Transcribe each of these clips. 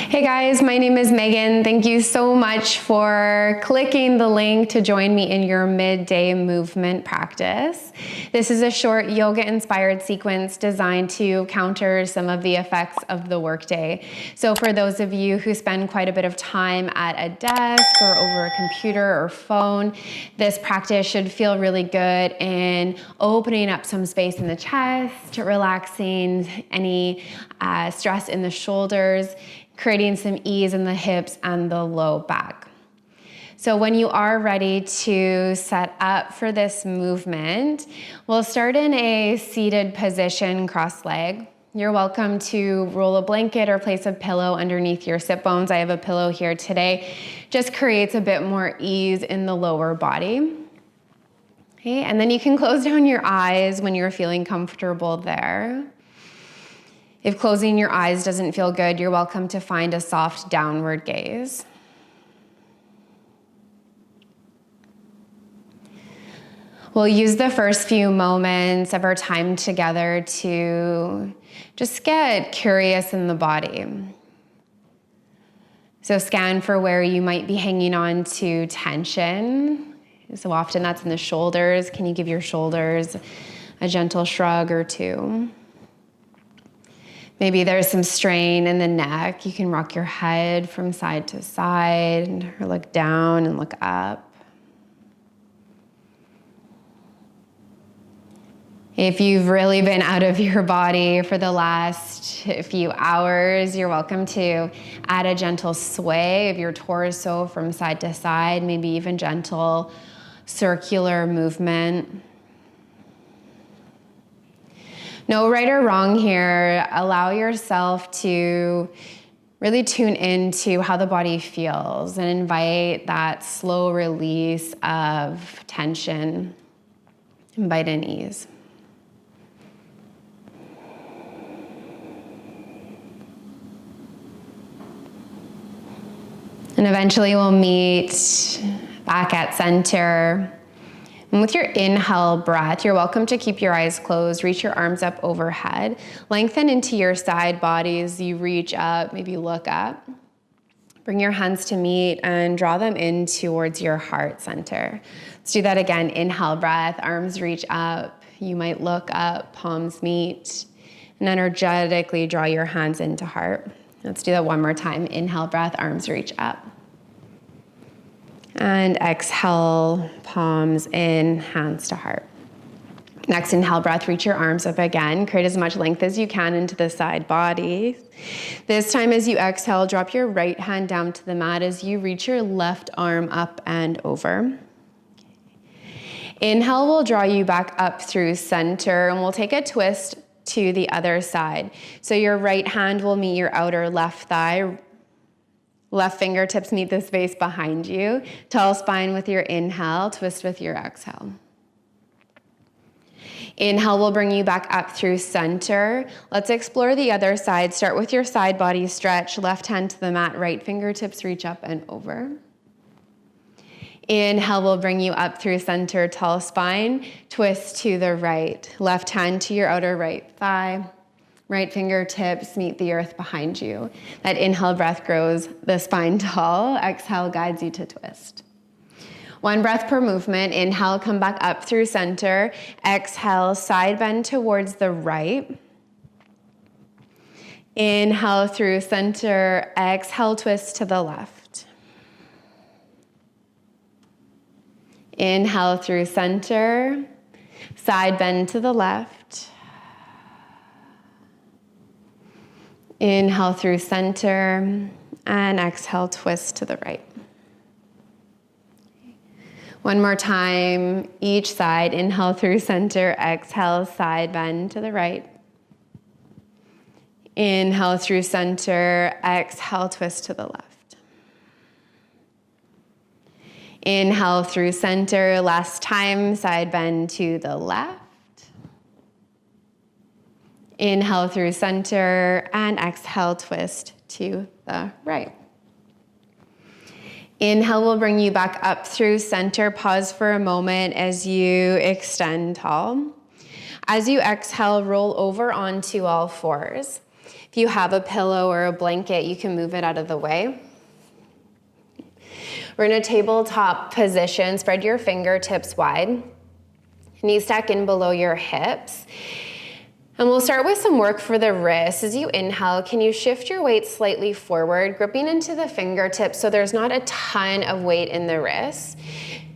Hey guys, my name is Megan. Thank you so much for clicking the link to join me in your midday movement practice. This is a short yoga-inspired sequence designed to counter some of the effects of the workday. So for those of you who spend quite a bit of time at a desk or over a computer or phone, this practice should feel really good in opening up some space in the chest, relaxing any stress in the shoulders, creating some ease in the hips and the low back. So when you are ready to set up for this movement, we'll start in a seated position, cross-leg. You're welcome to roll a blanket or place a pillow underneath your sit bones. I have a pillow here today. Just creates a bit more ease in the lower body. Okay, and then you can close down your eyes when you're feeling comfortable there. If closing your eyes doesn't feel good, you're welcome to find a soft downward gaze. We'll use the first few moments of our time together to just get curious in the body. So scan for where you might be hanging on to tension. So often that's in the shoulders. Can you give your shoulders a gentle shrug or two? Maybe there's some strain in the neck. You can rock your head from side to side or look down and look up. If you've really been out of your body for the last few hours, you're welcome to add a gentle sway of your torso from side to side, maybe even gentle circular movement. No right or wrong here. Allow yourself to really tune into how the body feels and invite that slow release of tension. Invite in ease. And eventually we'll meet back at center. And with your inhale breath, you're welcome to keep your eyes closed, reach your arms up overhead, lengthen into your side body as you reach up, maybe look up. Bring your hands to meet and draw them in towards your heart center. Let's do that again. Inhale breath, arms reach up. You might look up, palms meet, and energetically draw your hands into heart. Let's do that one more time. Inhale breath, arms reach up. And exhale, palms in, hands to heart. Next inhale breath, reach your arms up again. Create as much length as you can into the side body. This time as you exhale, drop your right hand down to the mat as you reach your left arm up and over. Inhale will draw you back up through center, and we'll take a twist to the other side. So your right hand will meet your outer left thigh. Left fingertips meet the space behind you. Tall spine with your inhale, twist with your exhale. Inhale will bring you back up through center. Let's explore the other side. Start with your side body stretch. Left hand to the mat, right fingertips reach up and over. Inhale will bring you up through center, tall spine. Twist to the right. Left hand to your outer right thigh. Right fingertips meet the earth behind you. That inhale breath grows the spine tall. Exhale guides you to twist. One breath per movement. Inhale, come back up through center. Exhale, side bend towards the right. Inhale through center. Exhale, twist to the left. Inhale through center. Side bend to the left. Inhale through center, and exhale, twist to the right. One more time, each side. Inhale through center, exhale, side bend to the right. Inhale through center, exhale, twist to the left. Inhale through center, last time, side bend to the left. Inhale through center and exhale, twist to the right. Inhale will bring you back up through center. Pause for a moment as you extend tall. As you exhale, roll over onto all fours. If If you have a pillow or a blanket, you can move it out of the way. We're in a tabletop position. Spread your fingertips wide. Knees stack in below your hips. And we'll start with some work for the wrists. As you inhale, can you shift your weight slightly forward, gripping into the fingertips so there's not a ton of weight in the wrists.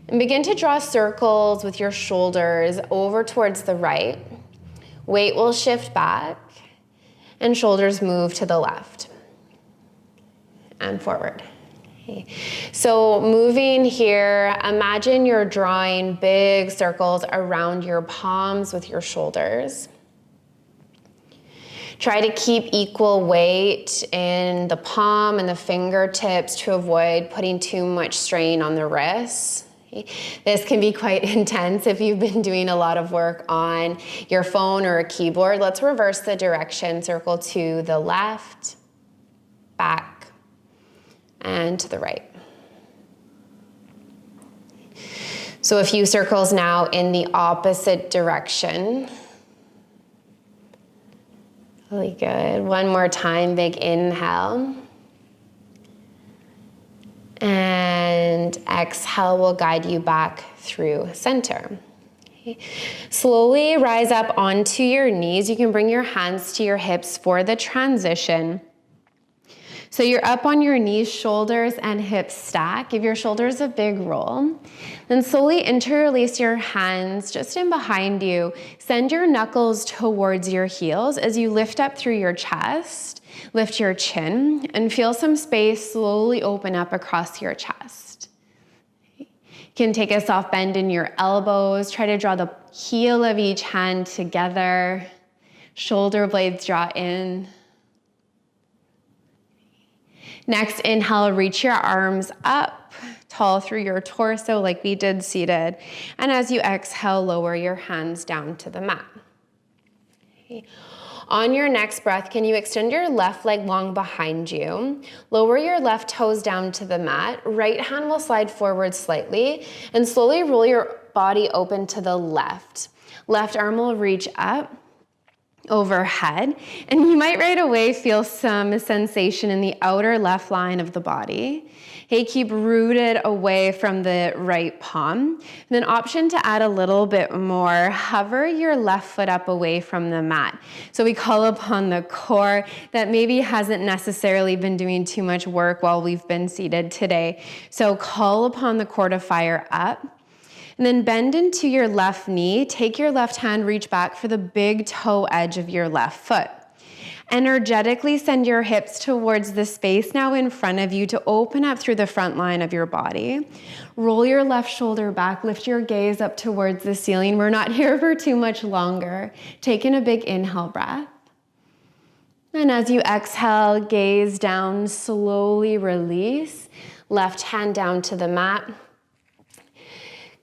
And begin to draw circles with your shoulders over towards the right. Weight will shift back, and shoulders move to the left and forward. Okay. So moving here, imagine you're drawing big circles around your palms with your shoulders. Try to keep equal weight in the palm and the fingertips to avoid putting too much strain on the wrists. This can be quite intense if you've been doing a lot of work on your phone or a keyboard. Let's reverse the direction. Circle to the left, back, and to the right. So a few circles now in the opposite direction. Really good. One more time, big inhale. And exhale will guide you back through center. Okay. Slowly rise up onto your knees. You can bring your hands to your hips for the transition. So you're up on your knees, shoulders and hips stack. Give your shoulders a big roll. Then slowly interlace your hands just in behind you. Send your knuckles towards your heels as you lift up through your chest. Lift your chin and feel some space slowly open up across your chest. You can take a soft bend in your elbows. Try to draw the heel of each hand together. Shoulder blades draw in. Next, inhale, reach your arms up, tall through your torso like we did seated. And as you exhale, lower your hands down to the mat. Okay. On your next breath, can you extend your left leg long behind you? Lower your left toes down to the mat. Right hand will slide forward slightly and slowly roll your body open to the left. Left arm will reach up overhead, and you might right away feel some sensation in the outer left line of the body. Okay, keep rooted away from the right palm. And then option to add a little bit more, hover your left foot up away from the mat. So we call upon the core that maybe hasn't necessarily been doing too much work while we've been seated today. So call upon the core to fire up. And then bend into your left knee. Take your left hand, reach back for the big toe edge of your left foot. Energetically send your hips towards the space now in front of you to open up through the front line of your body. Roll your left shoulder back, lift your gaze up towards the ceiling. We're not here for too much longer. Take in a big inhale breath. And as you exhale, gaze down, slowly release. Left hand down to the mat.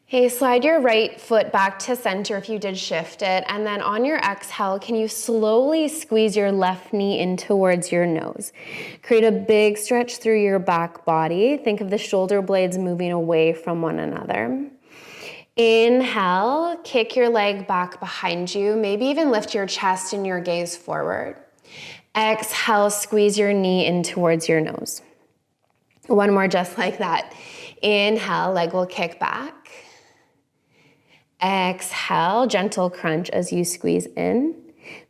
Okay, slide your right foot back to center if you did shift it. And then on your exhale, can you slowly squeeze your left knee in towards your nose? Create a big stretch through your back body. Think of the shoulder blades moving away from one another. Inhale, kick your leg back behind you. Maybe even lift your chest and your gaze forward. Exhale, squeeze your knee in towards your nose. One more just like that. Inhale, leg will kick back. Exhale, gentle crunch as you squeeze in,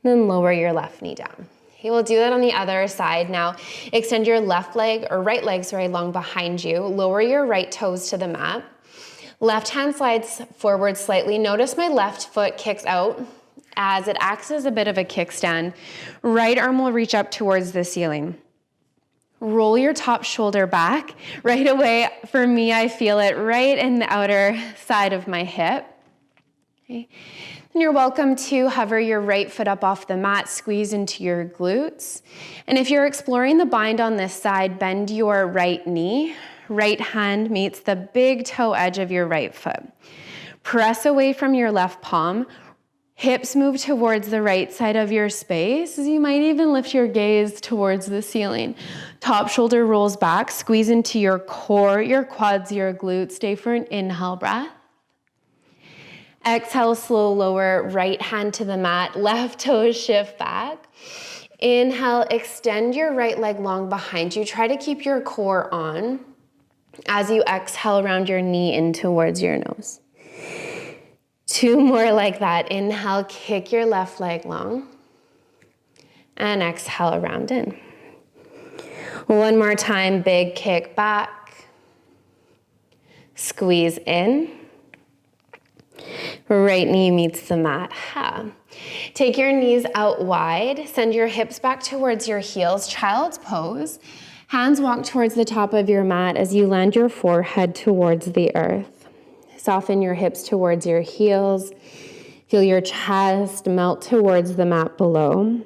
then lower your left knee down. Okay, we'll do that on the other side. Now, extend your left leg, or right leg, long behind you. Lower your right toes to the mat. Left hand slides forward slightly. Notice my left foot kicks out as it acts as a bit of a kickstand. Right arm will reach up towards the ceiling. Roll your top shoulder back. Right away, for me, I feel it right in the outer side of my hip. Okay. Then you're welcome to hover your right foot up off the mat, squeeze into your glutes. And if you're exploring the bind on this side, bend your right knee. Right hand meets the big toe edge of your right foot. Press away from your left palm. Hips move towards the right side of your space. You might even lift your gaze towards the ceiling. Top shoulder rolls back. Squeeze into your core, your quads, your glutes. Stay for an inhale breath. Exhale, slow lower, right hand to the mat, left toes shift back. Inhale, extend your right leg long behind you. Try to keep your core on. As you exhale, round your knee in towards your nose. 2 more like that. Inhale, kick your left leg long. And exhale, round in. 1 more time, big kick back. Squeeze in. Right knee meets the mat. Take your knees out wide. Send your hips back towards your heels. Child's pose. Hands walk towards the top of your mat as you land your forehead towards the earth. Soften your hips towards your heels. Feel your chest melt towards the mat below.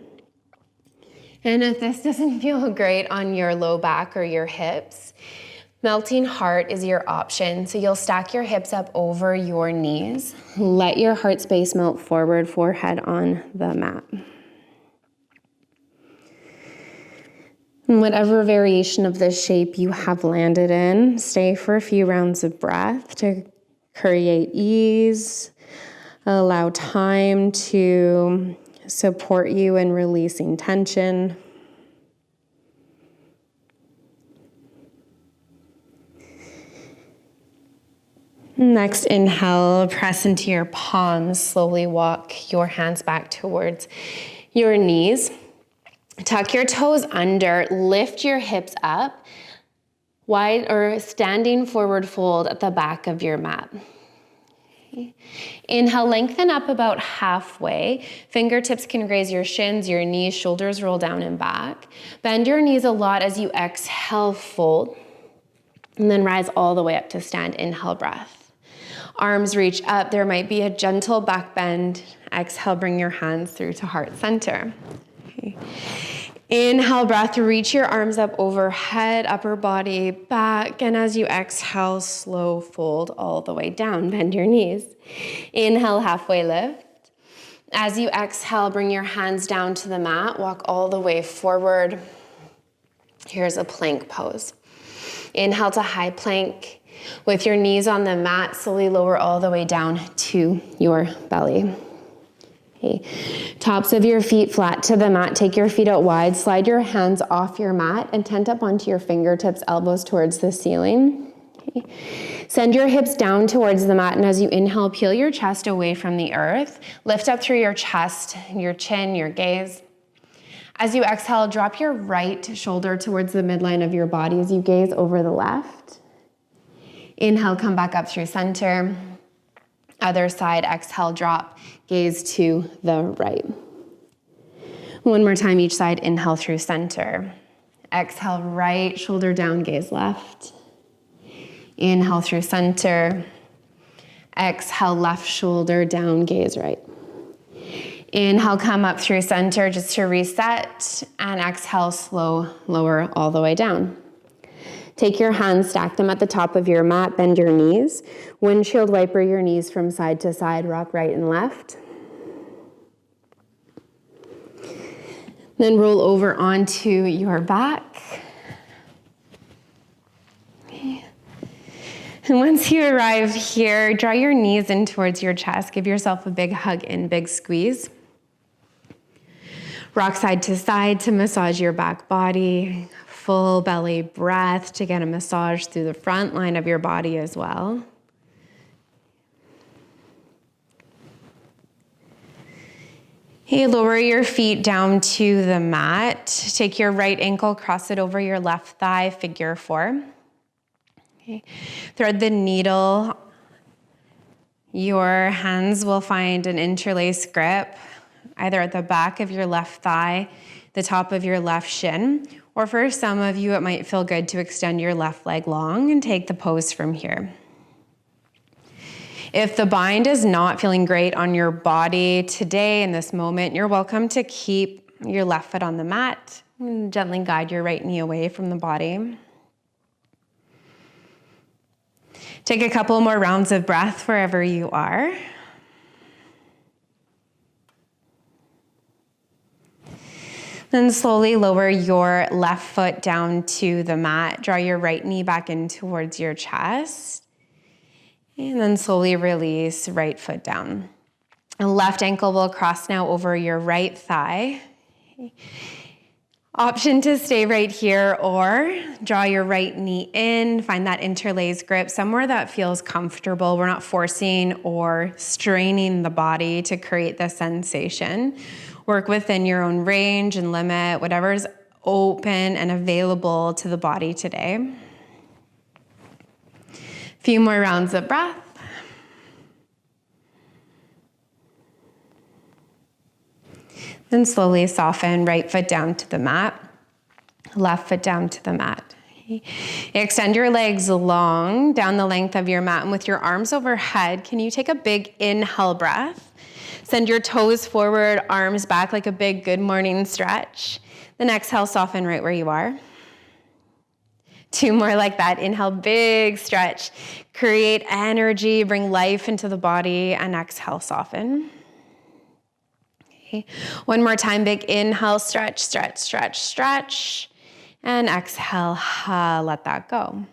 And if this doesn't feel great on your low back or your hips, melting heart is your option. So you'll stack your hips up over your knees. Let your heart space melt forward, forehead on the mat. And whatever variation of this shape you have landed in, stay for a few rounds of breath to create ease. Allow time to support you in releasing tension. Next, inhale, press into your palms. Slowly walk your hands back towards your knees. Tuck your toes under, lift your hips up, wide or standing forward fold at the back of your mat. Okay. Inhale, lengthen up about halfway. Fingertips can graze your shins, your knees, shoulders roll down and back. Bend your knees a lot as you exhale, fold, and then rise all the way up to stand. Inhale, breath. Arms reach up. There might be a gentle back bend. Exhale, bring your hands through to heart center. Okay. Inhale, breath, reach your arms up overhead, upper body back, and as you exhale, slow fold all the way down. Bend your knees. Inhale, halfway lift. As you exhale, bring your hands down to the mat, walk all the way forward. Here's a plank pose. Inhale to high plank. With your knees on the mat, slowly lower all the way down to your belly. Okay. Tops of your feet flat to the mat. Take your feet out wide. Slide your hands off your mat and tent up onto your fingertips, elbows towards the ceiling. Okay. Send your hips down towards the mat, and as you inhale, peel your chest away from the earth. Lift up through your chest, your chin, your gaze. As you exhale, drop your right shoulder towards the midline of your body as you gaze over the left. Inhale, come back up through center. Other side, exhale, drop, gaze to the right. 1 more time each side, inhale through center. Exhale, right shoulder down, gaze left. Inhale through center. Exhale, left shoulder down, gaze right. Inhale, come up through center just to reset, and exhale, slow, lower all the way down. Take your hands, stack them at the top of your mat, bend your knees. Windshield wiper your knees from side to side, rock right and left. Then roll over onto your back. Okay. And once you arrive here, draw your knees in towards your chest. Give yourself a big hug in, big squeeze. Rock side to side to massage your back body. Full belly breath to get a massage through the front line of your body as well. Okay, lower your feet down to the mat. Take your right ankle, cross it over your left thigh, figure 4. Okay. Thread the needle. Your hands will find an interlaced grip, either at the back of your left thigh, the top of your left shin, or for some of you, it might feel good to extend your left leg long and take the pose from here. If the bind is not feeling great on your body today in this moment, you're welcome to keep your left foot on the mat and gently guide your right knee away from the body. Take a couple more rounds of breath wherever you are. Then slowly lower your left foot down to the mat. Draw your right knee back in towards your chest. And then slowly release right foot down. The left ankle will cross now over your right thigh. Option to stay right here or draw your right knee in, find that interlaced grip somewhere that feels comfortable. We're not forcing or straining the body to create this sensation. Work within your own range and limit, whatever's open and available to the body today. A few more rounds of breath. Then slowly soften, right foot down to the mat, left foot down to the mat. Extend your legs long down the length of your mat, and with your arms overhead, can you take a big inhale breath? Send your toes forward, arms back like a big good morning stretch. Then exhale, soften right where you are. 2 more like that. Inhale, big stretch. Create energy, bring life into the body, and exhale, soften. 1 more time, big inhale, stretch, stretch, stretch, stretch. And exhale, let that go.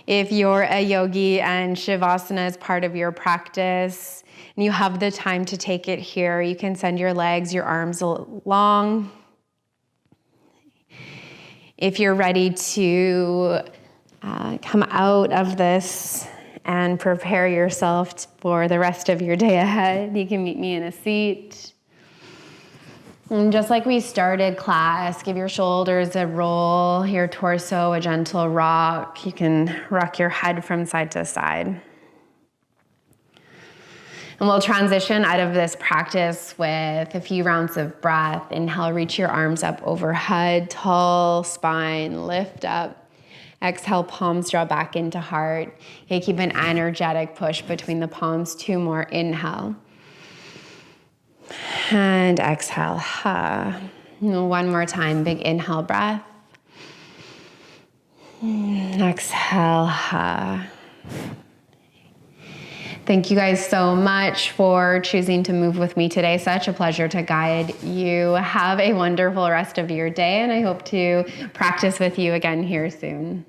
If you're a yogi and Shavasana is part of your practice, and you have the time to take it here, you can send your legs, your arms long. If you're ready to come out of this and prepare yourself for the rest of your day ahead, you can meet me in a seat. And just like we started class, give your shoulders a roll, your torso a gentle rock. You can rock your head from side to side. And we'll transition out of this practice with a few rounds of breath. Inhale, reach your arms up overhead, tall spine, lift up. Exhale, palms draw back into heart. Okay, keep an energetic push between the palms. 2 more, inhale. And exhale, 1 more time, big inhale breath. Exhale, Thank you guys so much for choosing to move with me today. Such a pleasure to guide you. Have a wonderful rest of your day, and I hope to practice with you again here soon.